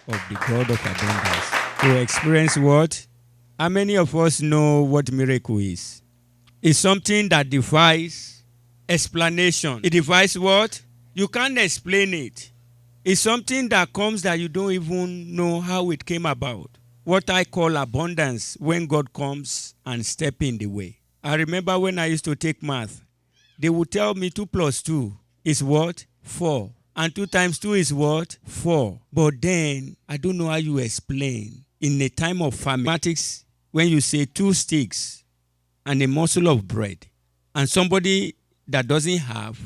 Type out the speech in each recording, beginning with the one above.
of the God of abundance. To experience what? How many of us know what miracle is? It's something that defies explanation. It defies what? You can't explain it. It's something that comes that you don't even know how it came about. What I call abundance, when God comes and step in the way. I remember when I used to take math, they would tell me 2 plus 2 is what? 4. And 2 times 2 is what? 4. But then, I don't know how you explain. In a time of famine, mathematics, when you say 2 sticks and a morsel of bread, and somebody that doesn't have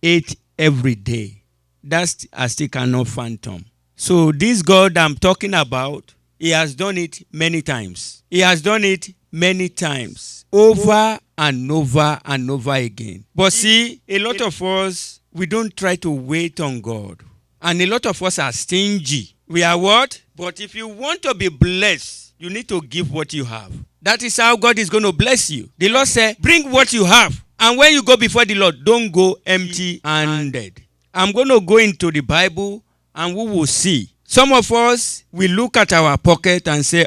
8 every day, that's I still cannot phantom. So this God I'm talking about, he has done it many times. He has done it many times. Over and over and over again. But see, a lot of us, we don't try to wait on God. And a lot of us are stingy. We are what? But if you want to be blessed, you need to give what you have. That is how God is going to bless you. The Lord said, bring what you have. And when you go before the Lord, don't go empty-handed. I'm going to go into the Bible and we will see. Some of us, we look at our pocket and say,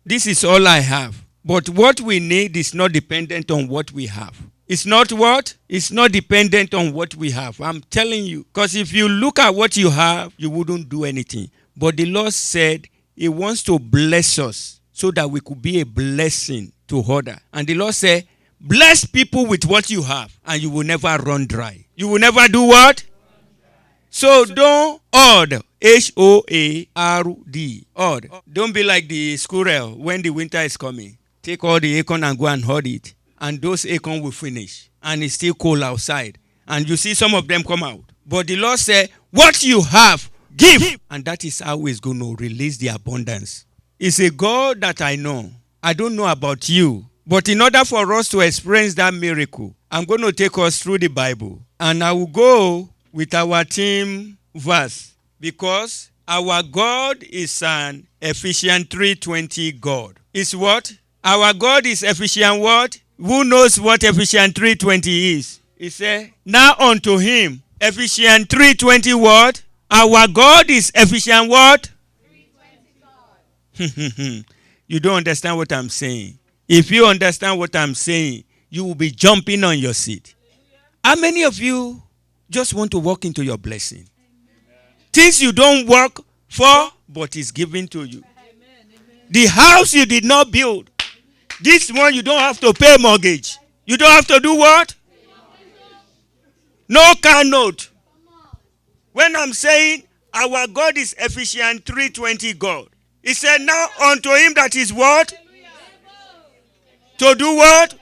this is all I have. But what we need is not dependent on what we have. It's not what? It's not dependent on what we have. I'm telling you. Because if you look at what you have, you wouldn't do anything. But the Lord said he wants to bless us so that we could be a blessing to others. And the Lord said, bless people with what you have and you will never run dry. You will never do what? So don't hoard. Hoard. Hoard. Don't be like the squirrel when the winter is coming. Take all the acorn and go and hoard it. And those acorn will finish. And it's still cold outside. And you see some of them come out. But the Lord said, what you have, give. And that is how he's going to release the abundance. It's a God that I know. I don't know about you. But in order for us to experience that miracle, I'm going to take us through the Bible. And I will go with our theme verse. Because our God is an Ephesians 3:20 God. Is what? Our God is Ephesians what? Who knows what Ephesians 3:20 is? He said, now unto him. Ephesians 3:20 what? Our God is Ephesians what? 3:20 God. You don't understand what I'm saying. If you understand what I'm saying, you will be jumping on your seat. How many of you just want to walk into your blessing? Things you don't work for, but is given to you. The house you did not build. This one you don't have to pay mortgage. You don't have to do what? No car note. When I'm saying our God is Ephesians 3:20 God. He said, now unto him that is what? To do what?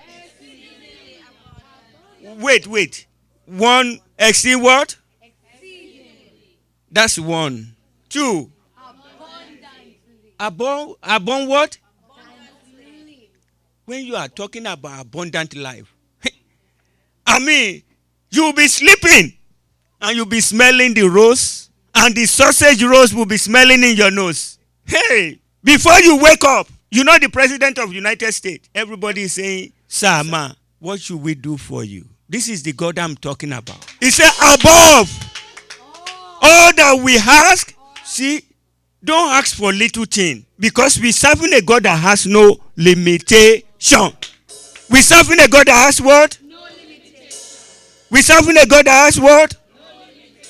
Wait. One, exceed what? That's 1. 2. Above what? When you are talking about abundant life, I mean, you'll be sleeping and you'll be smelling the rose and the sausage rose will be smelling in your nose. Hey, before you wake up, you know the president of the United States, everybody is saying, sir, ma, what should we do for you? This is the God I'm talking about. He said, above all that we ask, see, don't ask for little thing. Because we're serving a God that has no limitation. We're serving a God that has what? No limitation. We're serving a God that has what? No limitation.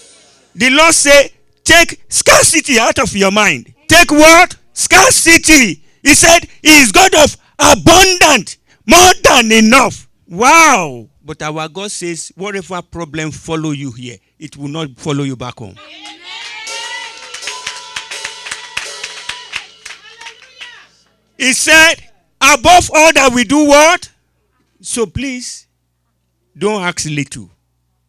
The Lord said, take scarcity out of your mind. Take what? Scarcity. He said, he is God of abundant, more than enough. Wow. But our God says, whatever problem follow you here, it will not follow you back home. Amen. He said, above all that we do what? So please, don't ask little.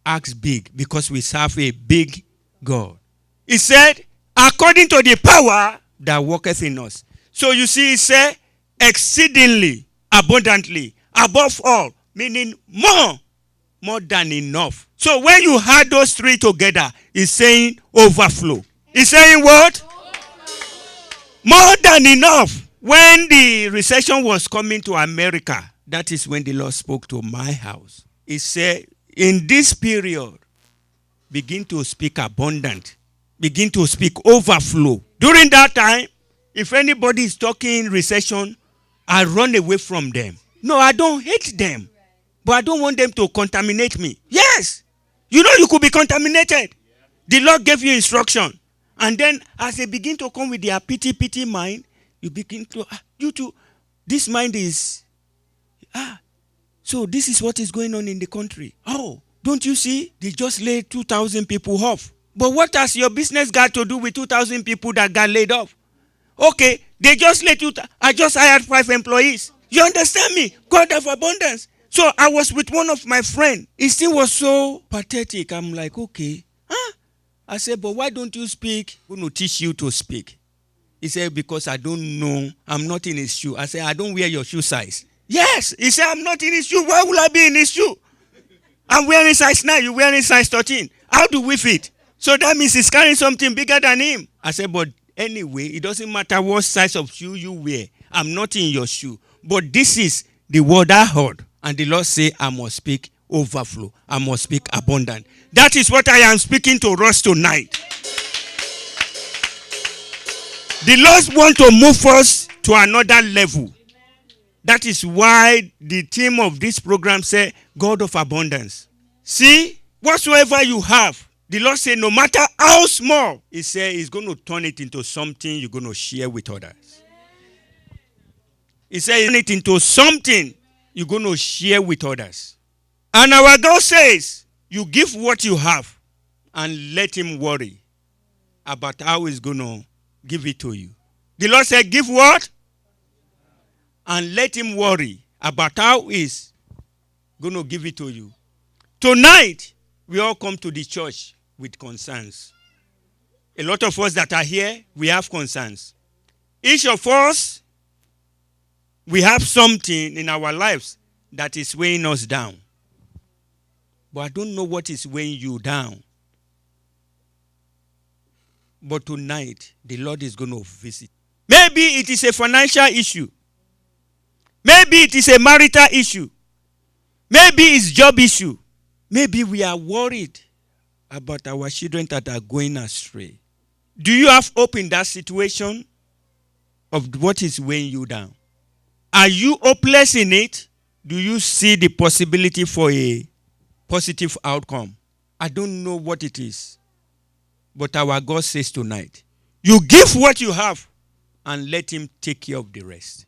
Ask big, because we serve a big God. He said, according to the power that worketh in us. So you see, he said, exceedingly, abundantly, above all, meaning more than enough. So when you add those three together, he's saying overflow. He's saying what? More than enough. When the recession was coming to America, that is when the Lord spoke to my house. He said, in this period, begin to speak abundant. Begin to speak overflow. During that time, if anybody is talking recession, I run away from them. No, I don't hate them, but I don't want them to contaminate me. Yes, you know you could be contaminated. The Lord gave you instruction. And then as they begin to come with their pity mind, you begin to, you too, this mind is, so this is what is going on in the country. Oh, don't you see? They just laid 2,000 people off. But what has your business got to do with 2,000 people that got laid off? Okay, they just let you, I just hired 5 employees. You understand me? God of abundance. So I was with one of my friends. He still was so pathetic. I'm like, okay. I said, but why don't you speak? I'm going to teach you to speak. He said, because I don't know. I'm not in his shoe. I said, I don't wear your shoe size. Yes. He said, I'm not in his shoe. Why will I be in his shoe? I'm wearing size 9. You're wearing size 13. How do we fit? So that means he's carrying something bigger than him. I said, but anyway, it doesn't matter what size of shoe you wear. I'm not in your shoe. But this is the word I heard. And the Lord said, I must speak overflow. I must speak abundant. That is what I am speaking to us tonight. The Lord wants to move us to another level. That is why the theme of this program says, God of abundance. See, whatsoever you have, the Lord said, no matter how small, He said He's going to turn it into something you're going to share with others. He said, turn it into something you're going to share with others. And our God says, you give what you have and let Him worry about how He's going to give it to you. The Lord said, give what? And let Him worry about how He's going to give it to you. Tonight, we all come to the church with concerns. A lot of us that are here, we have concerns. Each of us, we have something in our lives that is weighing us down. But I don't know what is weighing you down. But tonight, the Lord is going to visit. Maybe it is a financial issue. Maybe it is a marital issue. Maybe it's job issue. Maybe we are worried about our children that are going astray. Do you have hope in that situation of what is weighing you down? Are you hopeless in it? Do you see the possibility for a positive outcome? I don't know what it is. But our God says tonight, you give what you have and let Him take care of the rest.